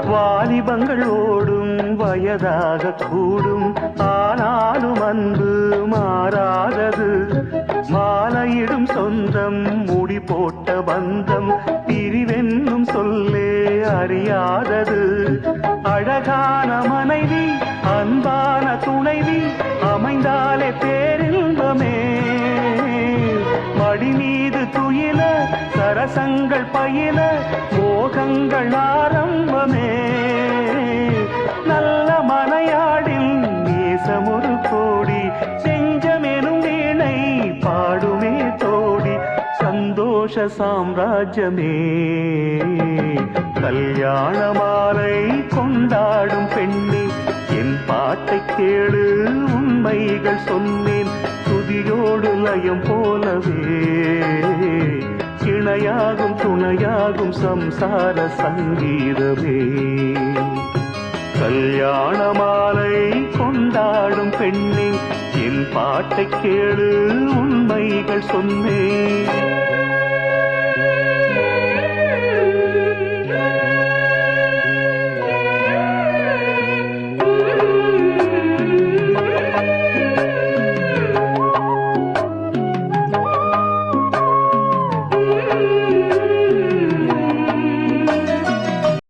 வாலிபங்கள் ஓடும் வயதாக கூடும், ஆனாலும் அன்பு மாறாதது. மாலையிடும் சொந்தம், முடி போட்ட பந்தம், பிரிவென்னும் சொல்லே அறியாதது. அழகான மனைவி, அன்பான துணைவி அமைந்தாலே பேரின்பமே. மடி மீது துயில சரசங்கள் பயில மோகங்கள் ஆரம்பமே. நல்ல மனையாடில் நேசமொரு கோடி, செஞ்சமெனும் வீணை பாடுமே தோடி. சந்தோஷ சாம்ராஜ்யமே கல்யாண மாலை கொண்டாடும் பெண்ணே, என் பாட்டை கேளு உண்மைகள் சொன்னேன். துதியோடு லயம் போலவே இணையாகும் துணையாகும் சம்சார சங்கீதமே. கல்யாண மாலை கொண்டாடும் பெண்ணே, என் பாட்டை கேளு உண்மைகள் சொன்னேன்.